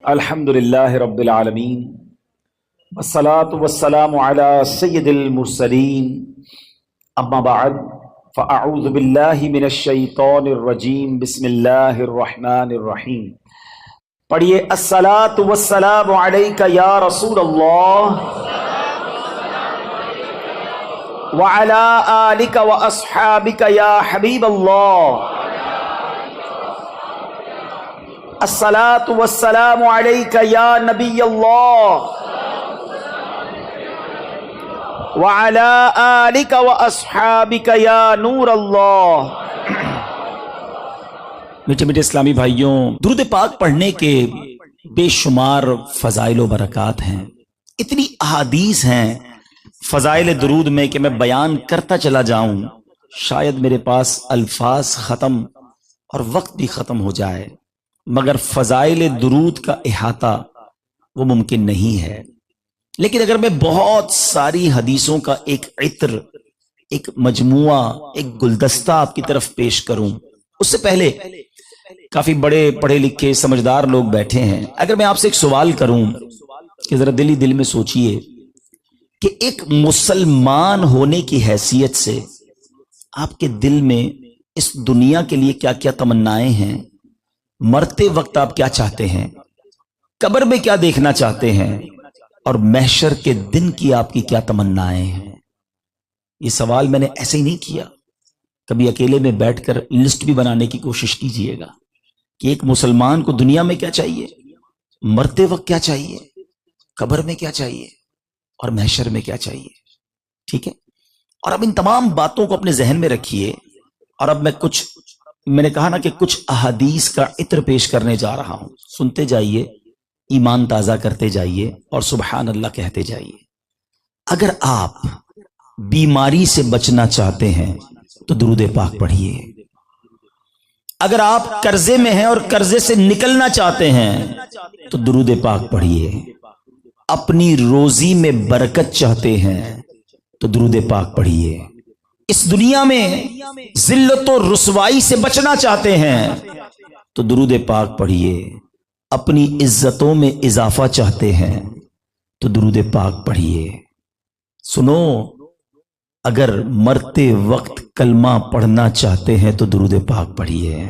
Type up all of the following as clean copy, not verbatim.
الحمدللہ رب العالمین والصلاة والسلام علی سید المرسلین اما بعد فاعوذ باللہ من الشیطان الرجیم بسم اللہ الرحمن الرحیم۔ پڑھیے الصلاة والسلام علیک یا رسول اللہ وعلی آلک واصحابک یا حبیب اللہ۔ الصلاة والسلام علیک یا نبی اللہ وعلی آلک واصحابک یا نور اللہ۔ میٹھے میٹھے اسلامی بھائیوں، درود پاک پڑھنے کے بے شمار فضائل و برکات ہیں، اتنی احادیث ہیں فضائل درود میں کہ میں بیان کرتا چلا جاؤں شاید میرے پاس الفاظ ختم اور وقت بھی ختم ہو جائے، مگر فضائل درود کا احاطہ وہ ممکن نہیں ہے۔ لیکن اگر میں بہت ساری حدیثوں کا ایک عطر، ایک مجموعہ، ایک گلدستہ آپ کی طرف پیش کروں، اس سے پہلے کافی بڑے پڑھے لکھے سمجھدار لوگ بیٹھے ہیں، اگر میں آپ سے ایک سوال کروں کہ ذرا دل میں سوچئے کہ ایک مسلمان ہونے کی حیثیت سے آپ کے دل میں اس دنیا کے لیے کیا کیا تمنائیں ہیں، مرتے وقت آپ کیا چاہتے ہیں، قبر میں کیا دیکھنا چاہتے ہیں، اور محشر کے دن کی آپ کی کیا تمنائیں ہیں۔ یہ سوال میں نے ایسے ہی نہیں کیا، کبھی اکیلے میں بیٹھ کر لسٹ بھی بنانے کی کوشش کیجئے گا کہ ایک مسلمان کو دنیا میں کیا چاہیے، مرتے وقت کیا چاہیے، قبر میں کیا چاہیے، اور محشر میں کیا چاہیے۔ ٹھیک ہے، اور اب ان تمام باتوں کو اپنے ذہن میں رکھیے، اور اب میں نے کہا نا کہ کچھ احادیث کا عطر پیش کرنے جا رہا ہوں، سنتے جائیے، ایمان تازہ کرتے جائیے اور سبحان اللہ کہتے جائیے۔ اگر آپ بیماری سے بچنا چاہتے ہیں تو درود پاک پڑھیے، اگر آپ قرضے میں ہیں اور قرضے سے نکلنا چاہتے ہیں تو درود پاک پڑھیے، اپنی روزی میں برکت چاہتے ہیں تو درود پاک پڑھیے، اس دنیا میں ذلت و رسوائی سے بچنا چاہتے ہیں تو درود پاک پڑھیے، اپنی عزتوں میں اضافہ چاہتے ہیں تو درود پاک پڑھیے۔ سنو، اگر مرتے وقت کلمہ پڑھنا چاہتے ہیں تو درود پاک پڑھیے،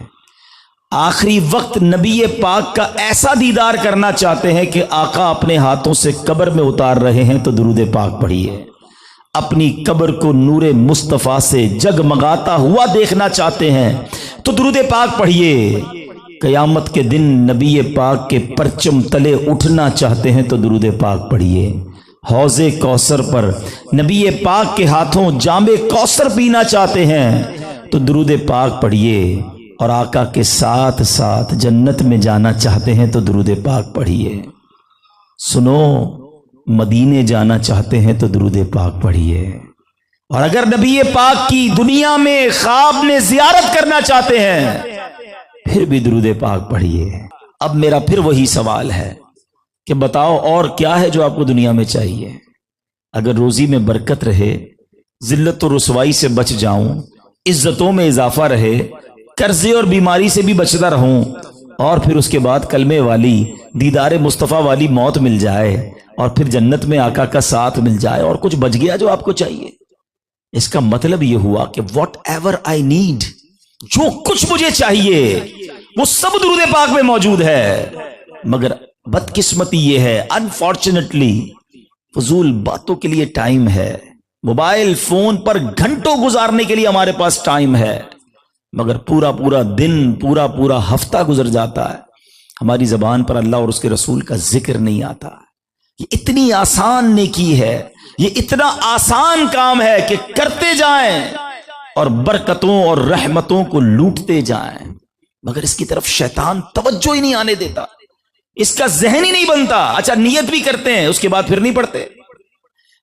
آخری وقت نبی پاک کا ایسا دیدار کرنا چاہتے ہیں کہ آقا اپنے ہاتھوں سے قبر میں اتار رہے ہیں تو درود پاک پڑھیے، اپنی قبر کو نور مصطفیٰ سے جگمگاتا ہوا دیکھنا چاہتے ہیں تو درود پاک پڑھیے، قیامت کے دن نبی پاک کے پرچم تلے اٹھنا چاہتے ہیں تو درود پاک پڑھیے، حوض کوثر پر نبی پاک کے ہاتھوں جام کوثر پینا چاہتے ہیں تو درود پاک پڑھیے، اور آقا کے ساتھ ساتھ جنت میں جانا چاہتے ہیں تو درود پاک پڑھیے۔ سنو، مدینے جانا چاہتے ہیں تو درود پاک پڑھیے، اور اگر نبی پاک کی دنیا میں خواب میں زیارت کرنا چاہتے ہیں پھر بھی درود پاک پڑھیے۔ اب میرا پھر وہی سوال ہے کہ بتاؤ اور کیا ہے جو آپ کو دنیا میں چاہیے؟ اگر روزی میں برکت رہے، ذلت و رسوائی سے بچ جاؤں، عزتوں میں اضافہ رہے، قرضے اور بیماری سے بھی بچتا رہوں، اور پھر اس کے بعد کلمے والی دیدار مصطفیٰ والی موت مل جائے، اور پھر جنت میں آقا کا ساتھ مل جائے، اور کچھ بچ گیا جو آپ کو چاہیے، اس کا مطلب یہ ہوا کہ واٹ ایور آئی نیڈ، جو کچھ مجھے چاہیے وہ سب درود پاک میں موجود ہے۔ مگر بدقسمتی یہ ہے، انفارچونیٹلی فضول باتوں کے لیے ٹائم ہے، موبائل فون پر گھنٹوں گزارنے کے لیے ہمارے پاس ٹائم ہے، مگر پورا دن، پورا ہفتہ گزر جاتا ہے، ہماری زبان پر اللہ اور اس کے رسول کا ذکر نہیں آتا۔ یہ اتنی آسان نیکی ہے، یہ اتنا آسان کام ہے کہ کرتے جائیں اور برکتوں اور رحمتوں کو لوٹتے جائیں، مگر اس کی طرف شیطان توجہ ہی نہیں آنے دیتا، اس کا ذہن ہی نہیں بنتا۔ اچھا، نیت بھی کرتے ہیں، اس کے بعد پھر نہیں پڑھتے۔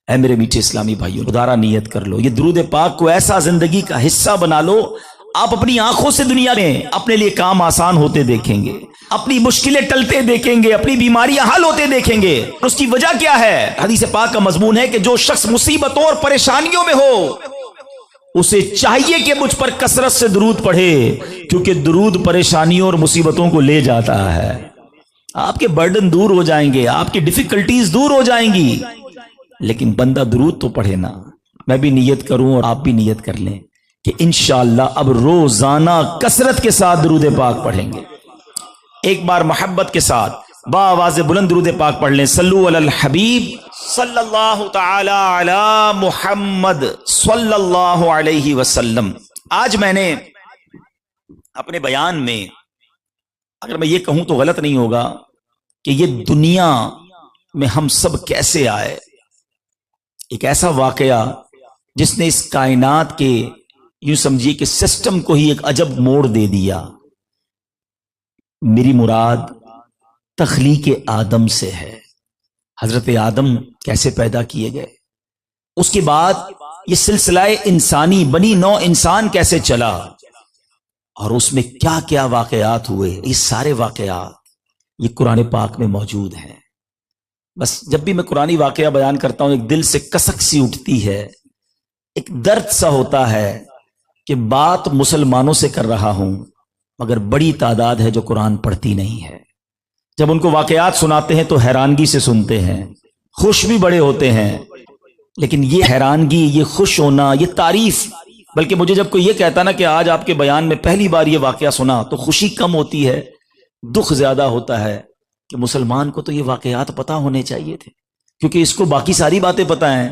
اے میرے میٹھے اسلامی بھائیوں، خدا نیت کر لو، یہ درود پاک کو ایسا زندگی کا حصہ بنا لو، آپ اپنی آنکھوں سے دنیا میں اپنے لیے کام آسان ہوتے دیکھیں گے، اپنی مشکلیں ٹلتے دیکھیں گے، اپنی بیماریاں حل ہوتے دیکھیں گے۔ اس کی وجہ کیا ہے؟ حدیث پاک کا مضمون ہے کہ جو شخص مصیبتوں اور پریشانیوں میں ہو اسے چاہیے کہ مجھ پر کثرت سے درود پڑھے، کیونکہ درود پریشانیوں اور مصیبتوں کو لے جاتا ہے۔ آپ کے برڈن دور ہو جائیں گے, آپ کی ڈیفیکلٹیز دور ہو جائیں گی, لیکن بندہ درود تو پڑھے نا. میں بھی نیت کروں اور آپ بھی نیت کر لیں کہ انشاءاللہ اب روزانہ کثرت کے ساتھ درود پاک پڑھیں گے. ایک بار محبت کے ساتھ بآواز بلند درود پاک پڑھ لیں. صلو علی الحبیب صلی اللہ تعالی علی محمد صلی اللہ علیہ وسلم. آج میں نے اپنے بیان میں, اگر میں یہ کہوں تو غلط نہیں ہوگا, کہ یہ دنیا میں ہم سب کیسے آئے, ایک ایسا واقعہ جس نے اس کائنات کے یوں سمجھیے کہ سسٹم کو ہی ایک عجب موڑ دے دیا. میری مراد تخلیق آدم سے ہے. حضرت آدم کیسے پیدا کیے گئے, اس کے بعد یہ سلسلہ انسانی بنی نو انسان کیسے چلا, اور اس میں کیا کیا واقعات ہوئے, یہ سارے واقعات یہ قرآن پاک میں موجود ہیں. بس جب بھی میں قرآنی واقعہ بیان کرتا ہوں ایک دل سے کسک سی اٹھتی ہے, ایک درد سا ہوتا ہے کہ بات مسلمانوں سے کر رہا ہوں مگر بڑی تعداد ہے جو قرآن پڑھتی نہیں ہے. جب ان کو واقعات سناتے ہیں تو حیرانگی سے سنتے ہیں, خوش بھی بڑے ہوتے ہیں, لیکن یہ حیرانگی, یہ خوش ہونا, یہ تعریف, بلکہ مجھے جب کوئی یہ کہتا نا کہ آج آپ کے بیان میں پہلی بار یہ واقعہ سنا, تو خوشی کم ہوتی ہے, دکھ زیادہ ہوتا ہے کہ مسلمان کو تو یہ واقعات پتہ ہونے چاہیے تھے, کیونکہ اس کو باقی ساری باتیں پتہ ہیں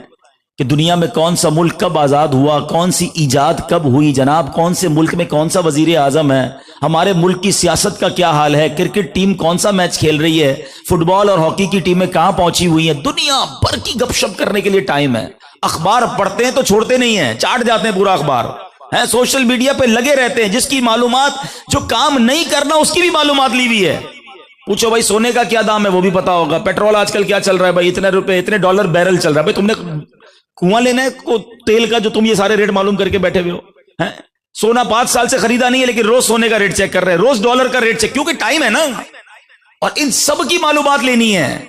کہ دنیا میں کون سا ملک کب آزاد ہوا, کون سی ایجاد کب ہوئی, جناب کون سے ملک میں کون سا وزیر اعظم ہے, ہمارے ملک کی سیاست کا کیا حال ہے, کرکٹ ٹیم کون سا میچ کھیل رہی ہے, فٹ بال اور ہاکی کی ٹیمیں کہاں پہنچی ہوئی ہیں. دنیا بھر کی گپ شپ کرنے کے لیے ٹائم ہے. اخبار پڑھتے ہیں تو چھوڑتے نہیں ہیں, چاٹ جاتے ہیں پورا اخبار, ہیں سوشل میڈیا پہ لگے رہتے ہیں. جس کی معلومات جو کام نہیں کرنا اس کی بھی معلومات لی ہوئی ہے. پوچھو بھائی سونے کا کیا دام ہے, وہ بھی پتا ہوگا. پیٹرول آج کل کیا چل رہا ہے بھائی, اتنے روپے اتنے ڈالر بیرل چل رہا ہے. بھائی تم نے کنواں لینا ہے کو تیل کا جو تم یہ سارے ریٹ معلوم کر کے بیٹھے ہوئے ہو. سونا 5 سال سے خریدا نہیں ہے لیکن روز سونے کا ریٹ چیک کر رہے ہیں, روز ڈالر کا ریٹ چیک, کیونکہ ٹائم ہے نا, اور ان سب کی معلومات لینی ہے.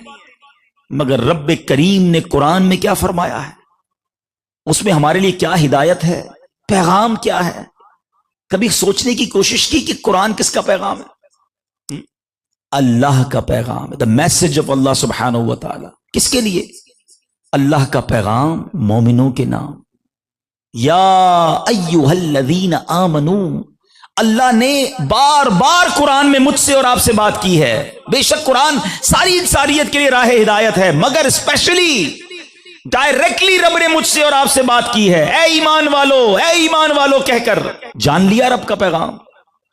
مگر رب کریم نے قرآن میں کیا فرمایا ہے, اس میں ہمارے لیے کیا ہدایت ہے, پیغام کیا ہے. کبھی سوچنے کی کوشش کی کہ قرآن کس کا پیغام ہے؟ اللہ کا پیغام ہے. دا میسج آف اللہ سبحانہ و تعالی. کس کے لیے؟ اللہ کا پیغام مومنوں کے نام. یا ایھا الذین آمنو, اللہ نے بار بار قرآن میں مجھ سے اور آپ سے بات کی ہے. بے شک قرآن ساری انسانیت کے لیے راہ ہدایت ہے, مگر اسپیشلی ڈائریکٹلی رب نے مجھ سے اور آپ سے بات کی ہے. اے ایمان والو, اے ایمان والو کہہ کر. جان لیا رب کا پیغام,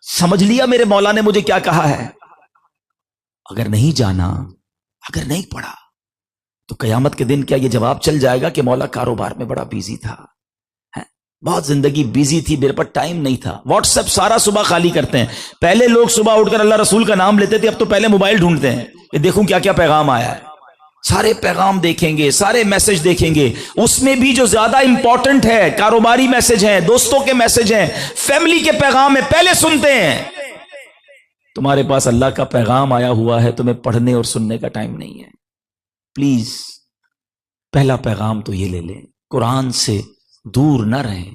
سمجھ لیا میرے مولا نے مجھے کیا کہا ہے. اگر نہیں جانا, اگر نہیں پڑھا, تو قیامت کے دن کیا یہ جواب چل جائے گا کہ مولا کاروبار میں بڑا بیزی تھا, بہت زندگی بیزی تھی, میرے پاس ٹائم نہیں تھا. واٹس ایپ سارا صبح خالی کرتے ہیں. پہلے لوگ صبح اٹھ کر اللہ رسول کا نام لیتے تھے, اب تو پہلے موبائل ڈھونڈتے ہیں کہ دیکھوں کیا کیا پیغام آیا ہے. سارے پیغام دیکھیں گے, سارے میسج دیکھیں گے. اس میں بھی جو زیادہ امپورٹنٹ ہے کاروباری میسج ہیں, دوستوں کے میسج ہیں, فیملی کے پیغام ہیں, پہلے سنتے ہیں. تمہارے پاس اللہ کا پیغام آیا ہوا ہے, تمہیں پڑھنے اور سننے کا ٹائم نہیں ہے. پلیز پہلا پیغام تو یہ لے لیں, قرآن سے دور نہ رہیں.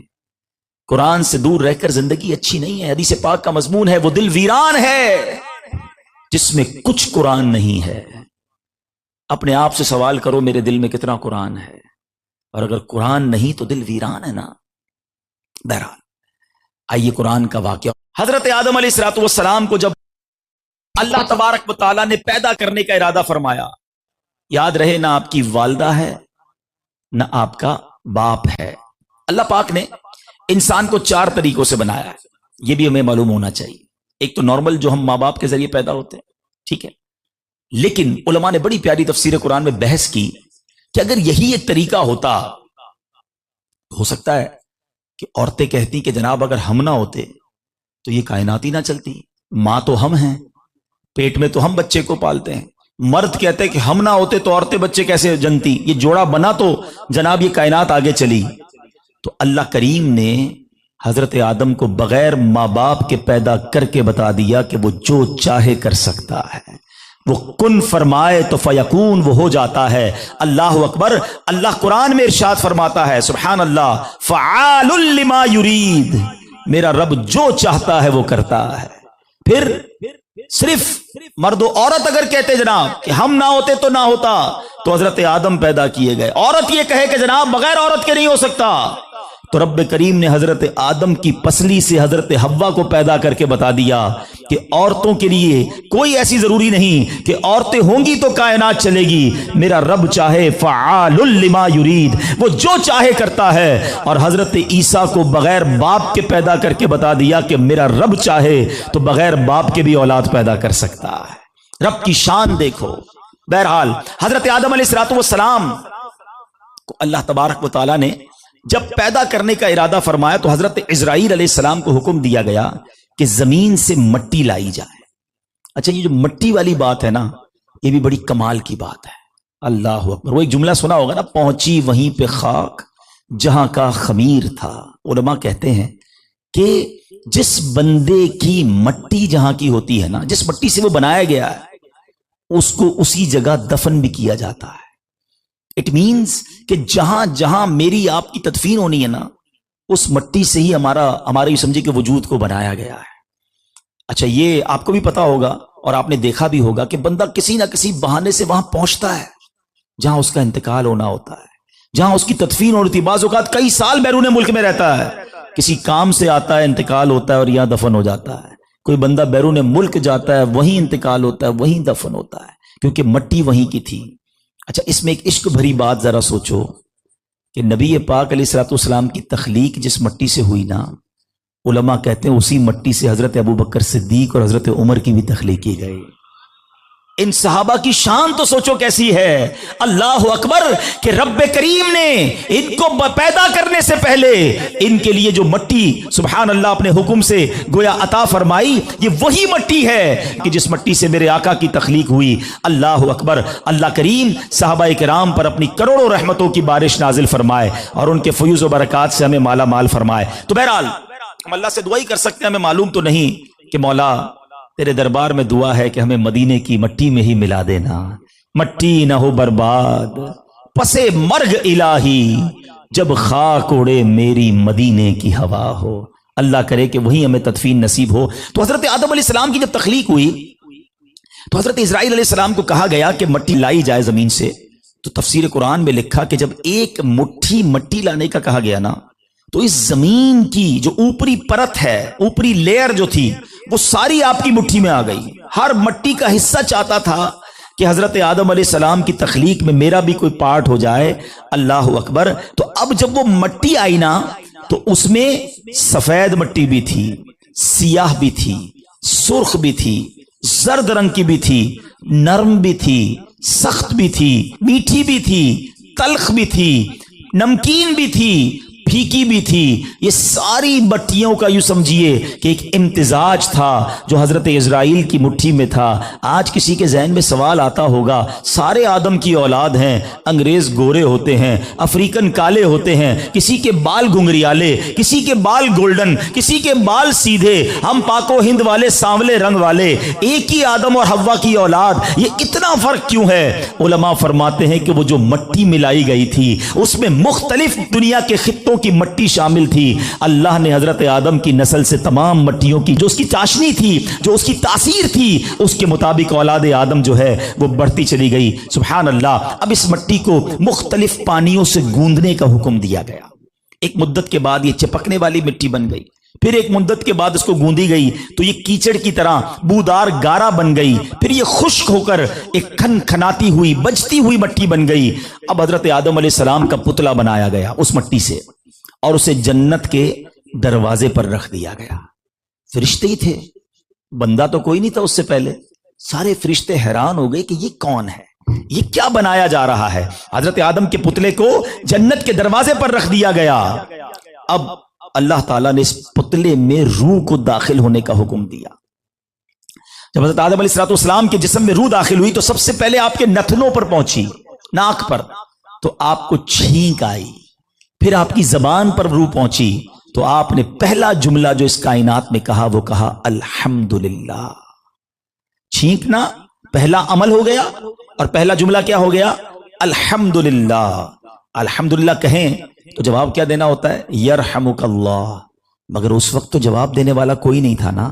قرآن سے دور رہ کر زندگی اچھی نہیں ہے. حدیث پاک کا مضمون ہے, وہ دل ویران ہے جس میں کچھ قرآن نہیں ہے. اپنے آپ سے سوال کرو میرے دل میں کتنا قرآن ہے, اور اگر قرآن نہیں تو دل ویران ہے نا. بہرحال آئیے قرآن کا واقعہ. حضرت آدم علیہ الصلوۃ والسلام کو جب اللہ تبارک و تعالیٰ نے پیدا کرنے کا ارادہ فرمایا, یاد رہے نہ آپ کی والدہ ہے نہ آپ کا باپ ہے. اللہ پاک نے انسان کو 4 طریقوں سے بنایا ہے, یہ بھی ہمیں معلوم ہونا چاہیے. ایک تو نارمل جو ہم ماں باپ کے ذریعے پیدا ہوتے ہیں, ٹھیک ہے, لیکن علماء نے بڑی پیاری تفسیر قرآن میں بحث کی کہ اگر یہی ایک طریقہ ہوتا, ہو سکتا ہے کہ عورتیں کہتی کہ جناب اگر ہم نہ ہوتے تو یہ کائنات ہی نہ چلتی. ماں تو ہم ہیں, پیٹ میں تو ہم بچے کو پالتے ہیں. مرد کہتے کہ ہم نہ ہوتے تو عورتیں بچے کیسے جنتی, یہ جوڑا بنا تو جناب یہ کائنات آگے چلی. تو اللہ کریم نے حضرت آدم کو بغیر ماں باپ کے پیدا کر کے بتا دیا کہ وہ جو چاہے کر سکتا ہے. وہ کن فرمائے تو فیکون, وہ ہو جاتا ہے. اللہ اکبر. اللہ قرآن میں ارشاد فرماتا ہے, سبحان اللہ, فعال لما یرید, میرا رب جو چاہتا ہے وہ کرتا ہے. پھر صرف مرد و عورت اگر کہتے جناب کہ ہم نہ ہوتے تو نہ ہوتا تو حضرت آدم پیدا کیے گئے، عورت یہ کہے کہ جناب بغیر عورت کے نہیں ہو سکتا تو رب کریم نے حضرت آدم کی پسلی سے حضرت حوا کو پیدا کر کے بتا دیا کہ عورتوں کے لیے کوئی ایسی ضروری نہیں کہ عورتیں ہوں گی تو کائنات چلے گی، میرا رب چاہے فعال لما یرید، وہ جو چاہے کرتا ہے۔ اور حضرت عیسیٰ کو بغیر باپ کے پیدا کر کے بتا دیا کہ میرا رب چاہے تو بغیر باپ کے بھی اولاد پیدا کر سکتا ہے۔ رب کی شان دیکھو۔ بہرحال حضرت آدم علیہ السلام کو اللہ تبارک و تعالیٰ نے جب پیدا کرنے کا ارادہ فرمایا تو حضرت عزرائیل علیہ السلام کو حکم دیا گیا کہ زمین سے مٹی لائی جائے۔ اچھا، یہ جو مٹی والی بات ہے نا، یہ بھی بڑی کمال کی بات ہے۔ اللہ اکبر۔ وہ ایک جملہ سنا ہوگا نا، پہنچی وہیں پہ خاک جہاں کا خمیر تھا۔ علماء کہتے ہیں کہ جس بندے کی مٹی جہاں کی ہوتی ہے نا، جس مٹی سے وہ بنایا گیا ہے، اس کو اسی جگہ دفن بھی کیا جاتا ہے۔ اٹ مینز کہ جہاں جہاں میری آپ کی تدفین ہونی ہے نا، اس مٹی سے ہی ہمارے سمجھے کہ وجود کو بنایا گیا ہے۔ اچھا، یہ آپ کو بھی پتا ہوگا اور آپ نے دیکھا بھی ہوگا کہ بندہ کسی نہ کسی بہانے سے وہاں پہنچتا ہے جہاں اس کا انتقال ہونا ہوتا ہے، جہاں اس کی تدفین ہونی تھی۔ بعض اوقات کئی سال بیرون ملک میں رہتا ہے، کسی کام سے آتا ہے، انتقال ہوتا ہے اور یہاں دفن ہو جاتا ہے۔ کوئی بندہ بیرون ملک جاتا ہے، وہیں انتقال ہوتا ہے، وہیں دفن ہوتا ہے، کیونکہ مٹی وہیں کی تھی۔ اچھا، اس میں ایک عشق بھری بات ذرا سوچو کہ نبی پاک علیہ الصلوۃ والسلام کی تخلیق جس مٹی سے ہوئی نا، علماء کہتے ہیں اسی مٹی سے حضرت ابوبکر صدیق اور حضرت عمر کی بھی تخلیق کی گئی۔ ان صحابہ کی شان تو سوچو کیسی ہے۔ اللہ اکبر کہ رب کریم نے ان کو پیدا کرنے سے پہلے ان کے لیے جو مٹی سبحان اللہ اپنے حکم سے گویا عطا فرمائی، یہ وہی مٹی ہے کہ جس مٹی سے میرے آقا کی تخلیق ہوئی۔ اللہ اکبر۔ اللہ کریم صحابہ کرام پر اپنی کروڑوں رحمتوں کی بارش نازل فرمائے اور ان کے فیوز و برکات سے ہمیں مالا مال فرمائے۔ تو بہرحال ہم اللہ سے دعا ہی کر سکتے ہیں، ہمیں معلوم تو نہیں کہ مولا تیرے دربار میں دعا ہے کہ ہمیں مدینے کی مٹی میں ہی ملا دینا، مٹی نہ ہو برباد پسے مرگ الہی، جب خاک اڑے میری مدینے کی ہوا ہو۔ اللہ کرے کہ وہی ہمیں تدفین نصیب ہو۔ تو حضرت آدم علیہ السلام کی جب تخلیق ہوئی تو حضرت اسرائیل علیہ السلام کو کہا گیا کہ مٹی لائی جائے زمین سے۔ تو تفسیر قرآن میں لکھا کہ جب ایک مٹھی مٹی لانے کا کہا گیا نا، تو اس زمین کی جو اوپری پرت ہے، اوپری لیئر جو تھی، وہ ساری آپ کی مٹھی میں آ گئی۔ ہر مٹی کا حصہ چاہتا تھا کہ حضرت آدم علیہ السلام کی تخلیق میں میرا بھی کوئی پارٹ ہو جائے۔ اللہ اکبر۔ تو اب جب وہ مٹی آئی نا تو اس میں سفید مٹی بھی تھی، سیاہ بھی تھی، سرخ بھی تھی، زرد رنگ کی بھی تھی، نرم بھی تھی، سخت بھی تھی، میٹھی بھی تھی، تلخ بھی تھی، نمکین بھی تھی، پھیکی بھی تھی۔ یہ ساری مٹیوں کا یوں سمجھیے کہ ایک امتزاج تھا جو حضرت اسرائیل کی مٹھی میں تھا۔ آج کسی کے ذہن میں سوال آتا ہوگا، سارے آدم کی اولاد ہیں، انگریز گورے ہوتے ہیں، افریقن کالے ہوتے ہیں، کسی کے بال گھنگریالے، کسی کے بال گولڈن، کسی کے بال سیدھے، ہم پاک و ہند والے سانولے رنگ والے، ایک ہی آدم اور حوا کی اولاد، یہ اتنا فرق کیوں ہے؟ علماء فرماتے ہیں کہ وہ جو مٹی ملائی گئی تھی اس میں مختلف دنیا کے خطوں کی مٹی شامل تھی۔ اللہ نے حضرت آدم کی نسل سے تمام مٹیوں کی جو اس کی چاشنی تھی، جو اس کی تاثیر تھی، اس کے مطابق اولاد آدم جو ہے وہ بڑھتی چلی گئی۔ سبحان اللہ۔ اب اس مٹی کو مختلف پانیوں سے گوندنے کا حکم دیا گیا۔ ایک مدت کے بعد یہ چپکنے والی مٹی بن گئی، پھر ایک مدت کے بعد اس کو گوندی گئی تو یہ کیچڑ کی طرح بودار گارا بن گئی، پھر یہ خشک ہو کر ایک کھن کھناتی ہوئی بجتی ہوئی مٹی بن گئی۔ اب حضرت آدم علیہ السلام کا پتلا بنایا گیا اس مٹی سے اور اسے جنت کے دروازے پر رکھ دیا گیا۔ فرشتے ہی تھے، بندہ تو کوئی نہیں تھا اس سے پہلے۔ سارے فرشتے حیران ہو گئے کہ یہ کون ہے، یہ کیا بنایا جا رہا ہے۔ حضرت آدم کے پتلے کو جنت کے دروازے پر رکھ دیا گیا۔ اب اللہ تعالیٰ نے اس پتلے میں روح کو داخل ہونے کا حکم دیا۔ جب حضرت آدم علیہ السلام کے جسم میں روح داخل ہوئی تو سب سے پہلے آپ کے نتنوں پر پہنچی، ناک پر، تو آپ کو چھینک آئی، پھر آپ کی زبان پر روح پہنچی تو آپ نے پہلا جملہ جو اس کائنات میں کہا وہ کہا الحمدللہ۔ چھینکنا پہلا عمل ہو گیا اور پہلا جملہ کیا ہو گیا؟ الحمدللہ۔ الحمدللہ کہیں تو جواب کیا دینا ہوتا ہے؟ یرحمک اللہ۔ مگر اس وقت تو جواب دینے والا کوئی نہیں تھا نا،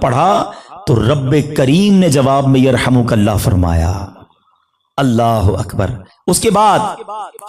پڑھا تو رب کریم نے جواب میں یرحمک اللہ فرمایا۔ اللہ اکبر۔ اس کے بعد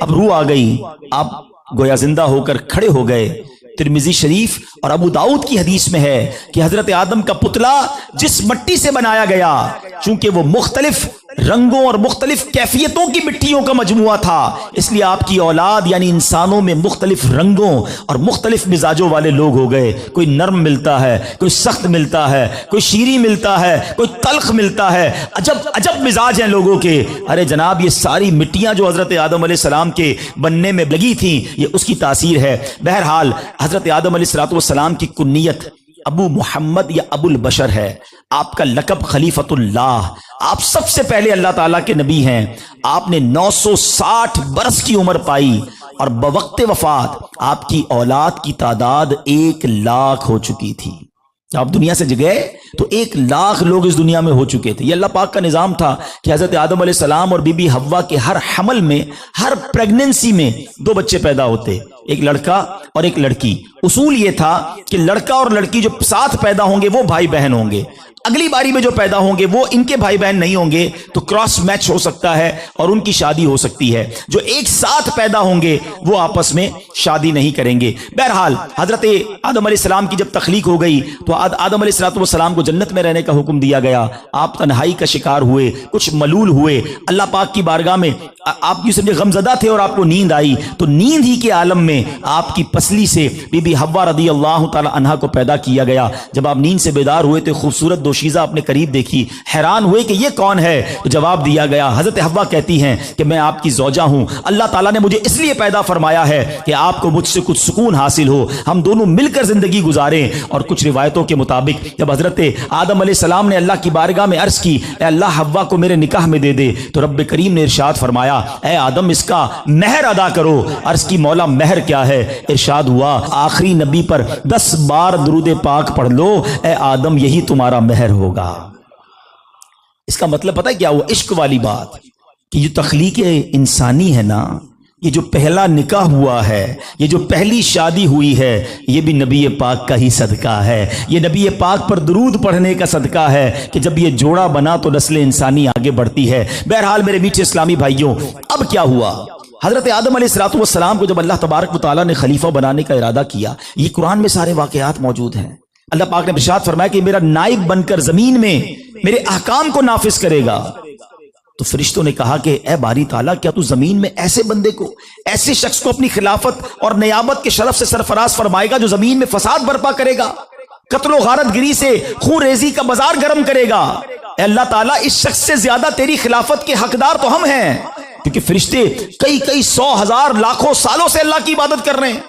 اب روح آ گئی، آپ گویا زندہ ہو کر کھڑے ہو گئے۔ ترمذی شریف اور ابو داؤد کی حدیث میں ہے کہ حضرت آدم کا پتلا جس مٹی سے بنایا گیا، چونکہ وہ مختلف رنگوں اور مختلف کیفیتوں کی مٹیوں کا مجموعہ تھا، اس لیے آپ کی اولاد یعنی انسانوں میں مختلف رنگوں اور مختلف مزاجوں والے لوگ ہو گئے۔ کوئی نرم ملتا ہے، کوئی سخت ملتا ہے، کوئی شیریں ملتا ہے، کوئی تلخ ملتا ہے، عجب عجب مزاج ہیں لوگوں کے۔ ارے جناب، یہ ساری مٹیاں جو حضرت آدم علیہ السلام کے بننے میں لگی تھیں، یہ اس کی تاثیر ہے۔ بہرحال حضرت آدم علیہ السلام کی کنیت ابو محمد یا ابو البشر ہے، آپ کا لقب خلیفۃ اللہ، آپ سب سے پہلے اللہ تعالیٰ کے نبی ہیں۔ آپ نے 960 برس کی عمر پائی اور بوقت وفات آپ کی اولاد کی تعداد 1,00,000 ہو چکی تھی۔ آپ دنیا سے گئے تو 1,00,000 لوگ اس دنیا میں ہو چکے تھے۔ یہ اللہ پاک کا نظام تھا کہ حضرت آدم علیہ السلام اور بی بی حوا کے ہر حمل میں، ہر پریگننسی میں 2 بچے پیدا ہوتے، ایک لڑکا اور ایک لڑکی۔ اصول یہ تھا کہ لڑکا اور لڑکی جو ساتھ پیدا ہوں گے وہ بھائی بہن ہوں گے، اگلی باری میں جو پیدا ہوں گے وہ ان کے بھائی بہن نہیں ہوں گے، تو کراس میچ ہو سکتا ہے اور ان کی شادی ہو سکتی ہے۔ جو ایک ساتھ پیدا ہوں گے وہ آپس میں شادی نہیں کریں گے۔ بہرحال حضرت آدم علیہ السلام کی جب تخلیق ہو گئی تو آدم علیہ السلام کو جنت میں رہنے کا حکم دیا گیا۔ آپ تنہائی کا شکار ہوئے، کچھ ملول ہوئے، اللہ پاک کی بارگاہ میں آپ کی سمجھے غمزدہ تھے اور آپ کو نیند آئی، تو نیند ہی کے عالم میں آپ کی پسلی سے بی بی حوا رضی اللہ تعالی عنہا کو پیدا کیا گیا۔ جب آپ نیند سے بیدار ہوئے تو خوبصورت دوشیزہ اپنے قریب دیکھی، حیران ہوئے کہ یہ کون ہے؟ تو جواب دیا گیا، حضرت حوا کہتی ہیں کہ میں آپ کی زوجہ ہوں، اللہ تعالیٰ نے مجھے اس لیے پیدا فرمایا ہے کہ آپ کو مجھ سے کچھ سکون حاصل ہو، ہم دونوں مل کر زندگی گزاریں۔ اور کچھ روایتوں کے مطابق جب حضرت آدم علیہ السلام نے اللہ کی بارگاہ میں عرض کی، اے اللہ حوا کو میرے نکاح میں دے دے، تو رب کریم نے ارشاد فرمایا، اے آدم اس کا مہر ادا کرو۔ عرض کی مولا مہر کیا ہے؟ ارشاد ہوا، آخری نبی پر 10 بار درود پاک پڑھ لو، اے آدم یہی تمہارا مہر ہوگا۔ اس کا مطلب پتہ ہے کیا ہوا؟ عشق والی بات کہ جو تخلیق انسانی ہے نا، یہ جو پہلا نکاح ہوا ہے، یہ جو پہلی شادی ہوئی ہے، یہ بھی نبی پاک کا ہی صدقہ ہے، یہ نبی پاک پر درود پڑھنے کا صدقہ ہے کہ جب یہ جوڑا بنا تو نسل انسانی آگے بڑھتی ہے۔ بہرحال میرے میٹھے اسلامی بھائیوں، اب کیا ہوا؟ حضرت آدم علیہ السلام کو جب اللہ تبارک و تعالیٰ نے خلیفہ بنانے کا ارادہ کیا، یہ قرآن میں سارے واقعات موجود ہیں۔ اللہ پاک نے ارشاد فرمایا کہ میرا نائب بن کر زمین میں میرے احکام کو نافذ کرے گا۔ تو فرشتوں نے کہا کہ اے باری تعالیٰ، کیا تو زمین میں ایسے بندے کو، ایسے شخص کو اپنی خلافت اور نیابت کے شرف سے سرفراز فرمائے گا جو زمین میں فساد برپا کرے گا، قتل و غارت گری سے خون ریزی کا بازار گرم کرے گا؟ اے اللہ تعالیٰ، اس شخص سے زیادہ تیری خلافت کے حقدار تو ہم ہیں، کیونکہ فرشتے کئی 100,000 لاکھوں سالوں سے اللہ کی عبادت کر رہے ہیں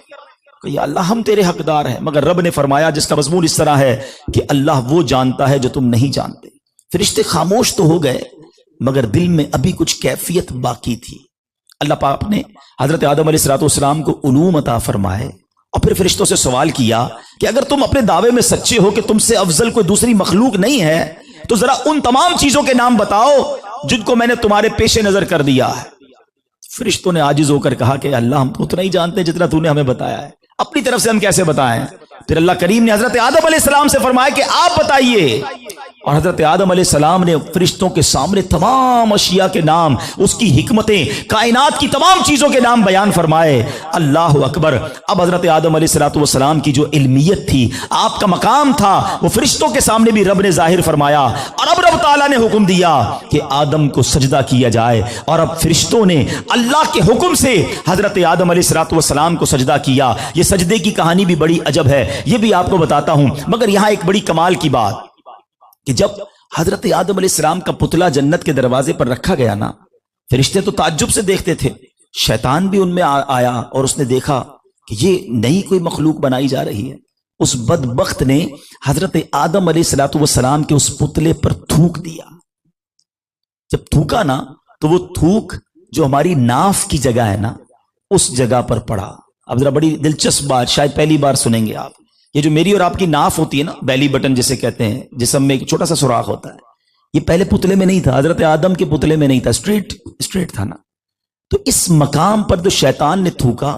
کہ یا اللہ ہم تیرے حقدار ہیں۔ مگر رب نے فرمایا، جس کا مضمون اس طرح ہے کہ اللہ وہ جانتا ہے جو تم نہیں جانتے۔ فرشتے خاموش تو ہو گئے مگر دل میں ابھی کچھ کیفیت باقی تھی۔ اللہ پاک نے حضرت آدم علیہ السلام کو علوم عطا فرمائے اور پھر فرشتوں سے سوال کیا کہ اگر تم اپنے دعوے میں سچے ہو کہ تم سے افضل کوئی دوسری مخلوق نہیں ہے تو ذرا ان تمام چیزوں کے نام بتاؤ جن کو میں نے تمہارے پیش نظر کر دیا ہے۔ فرشتوں نے عاجز ہو کر کہا کہ اللہ ہم تو اتنا ہی جانتے جتنا تو نے ہمیں بتایا ہے، اپنی طرف سے ہم کیسے بتائیں؟ پھر اللہ کریم نے حضرت آدم علیہ السلام سے فرمایا کہ آپ بتائیے، اور حضرت آدم علیہ السلام نے فرشتوں کے سامنے تمام اشیاء کے نام، اس کی حکمتیں، کائنات کی تمام چیزوں کے نام بیان فرمائے۔ اللہ اکبر۔ اب حضرت آدم علیہ السلام کی جو علمیت تھی، آپ کا مقام تھا، وہ فرشتوں کے سامنے بھی رب نے ظاہر فرمایا، اور اب رب تعالیٰ نے حکم دیا کہ آدم کو سجدہ کیا جائے، اور اب فرشتوں نے اللہ کے حکم سے حضرت آدم علیہ السلام کو سجدہ کیا۔ یہ سجدے کی کہانی بھی بڑی عجب ہے، یہ بھی آپ کو بتاتا ہوں، مگر یہاں ایک بڑی کمال کی بات کہ جب حضرت آدم علیہ السلام کا پتلا جنت کے دروازے پر رکھا گیا نا، فرشتے تو تعجب سے دیکھتے تھے، شیطان بھی ان میں آیا اور اس نے دیکھا کہ یہ نئی کوئی مخلوق بنائی جا رہی ہے۔ اس بدبخت نے حضرت آدم علیہ السلام کے اس پتلے پر تھوک دیا۔ جب تھوکا نا تو وہ تھوک جو ہماری ناف کی جگہ ہے نا، اس جگہ پر پڑا۔ اب ذرا بڑی دلچسپ بات، شاید پہلی بار سنیں گے آپ، یہ جو میری اور آپ کی ناف ہوتی ہے نا، بیلی بٹن جسے کہتے ہیں، جسم میں ایک چھوٹا سا سوراخ ہوتا ہے، یہ پہلے پتلے میں نہیں تھا، حضرت آدم کے پتلے میں نہیں تھا، اسٹریٹ تھا نا۔ تو اس مقام پر جو شیطان نے تھوکا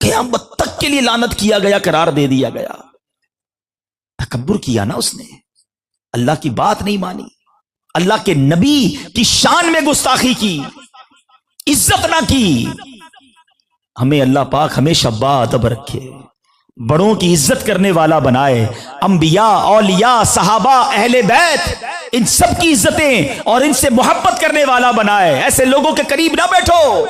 قیامت تک کے لیے لعنت کیا گیا، قرار دے دیا گیا۔ تکبر کیا نا اس نے، اللہ کی بات نہیں مانی، اللہ کے نبی کی شان میں گستاخی کی، عزت نہ کی۔ ہمیں اللہ پاک ہمیشہ باادب رکھے، بڑوں کی عزت کرنے والا بنائے، انبیاء، اولیاء، صحابہ، اہل بیت، ان سب کی عزتیں اور ان سے محبت کرنے والا بنائے۔ ایسے لوگوں کے قریب نہ بیٹھو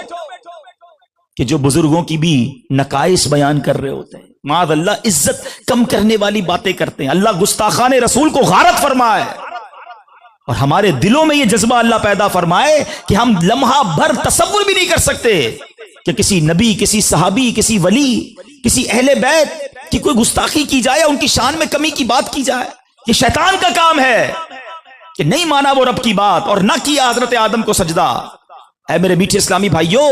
کہ جو بزرگوں کی بھی نقائص بیان کر رہے ہوتے ہیں، معاذ اللہ عزت کم کرنے والی باتیں کرتے ہیں۔ اللہ گستاخان رسول کو غارت فرمائے، اور ہمارے دلوں میں یہ جذبہ اللہ پیدا فرمائے کہ ہم لمحہ بھر تصور بھی نہیں کر سکتے کہ کسی نبی، کسی صحابی، کسی ولی، کسی اہل بیت کی کوئی گستاخی کی جائے، ان کی شان میں کمی کی بات کی جائے۔ یہ شیطان کا کام ہے کہ نہیں مانا وہ رب کی بات اور نہ کیا حضرت آدم کو سجدہ۔ اے میرے میٹھے اسلامی بھائیوں،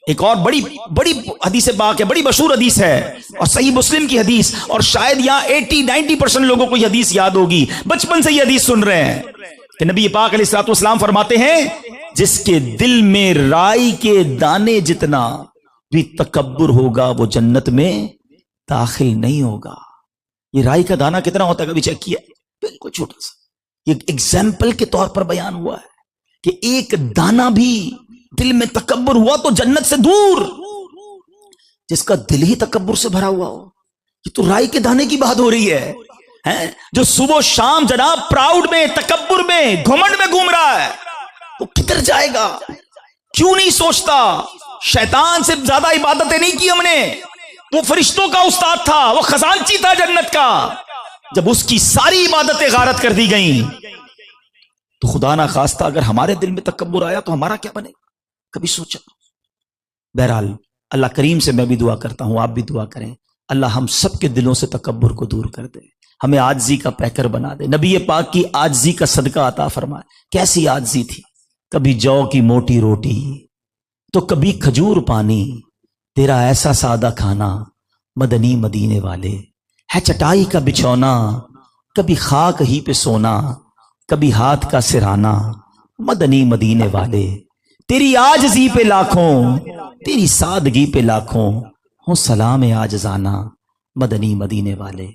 ایک اور بڑی حدیث پاک ہے، بڑی مشہور حدیث ہے، اور صحیح مسلم کی حدیث، اور شاید یہاں 80-90% لوگوں کو یہ حدیث یاد ہوگی، بچپن سے یہ حدیث سن رہے ہیں کہ نبی پاک علیہ الصلوۃ والسلام فرماتے ہیں، جس کے دل میں رائی کے دانے جتنا بھی تکبر ہوگا وہ جنت میں داخل نہیں ہوگا۔ یہ رائی کا دانہ کتنا ہوتا ہے کبھی چیک کیا؟ بالکل چھوٹا سا، یہ ایگزامپل کے طور پر بیان ہوا ہے کہ ایک دانہ بھی دل میں تکبر ہوا تو جنت سے دور۔ جس کا دل ہی تکبر سے بھرا ہوا ہو، یہ تو رائی کے دانے کی بات ہو رہی ہے، جو صبح و شام جناب پراؤڈ میں، تکبر میں، گھمنڈ میں گھوم رہا ہے، وہ کدھر جائے گا؟ کیوں نہیں سوچتا؟ شیطان سے زیادہ عبادتیں نہیں کی ہم نے، وہ فرشتوں کا استاد تھا، وہ خزانچی تھا جنت کا۔ جب اس کی ساری عبادتیں غارت کر دی گئیں تو خدا نہ خواستہ اگر ہمارے دل میں تکبر آیا تو ہمارا کیا بنے؟ کبھی سوچا؟ بہرحال اللہ کریم سے میں بھی دعا کرتا ہوں، آپ بھی دعا کریں، اللہ ہم سب کے دلوں سے تکبر کو دور کر دے، ہمیں عاجزی کا پیکر بنا دے۔ نبی پاک کی عاجزی کا صدقہ عطا فرمائے۔ کیسی عاجزی تھی؟ کبھی جو کی موٹی روٹی تو کبھی کھجور پانی، تیرا ایسا سادہ کھانا مدنی مدینے والے، ہے چٹائی کا بچھونا، کبھی خاک ہی پہ سونا، کبھی ہاتھ کا سرانا، مدنی مدینے والے، تیری عاجزی پہ لاکھوں، تیری سادگی پہ لاکھوں، ہوں سلام عاجزانہ، مدنی مدینے والے۔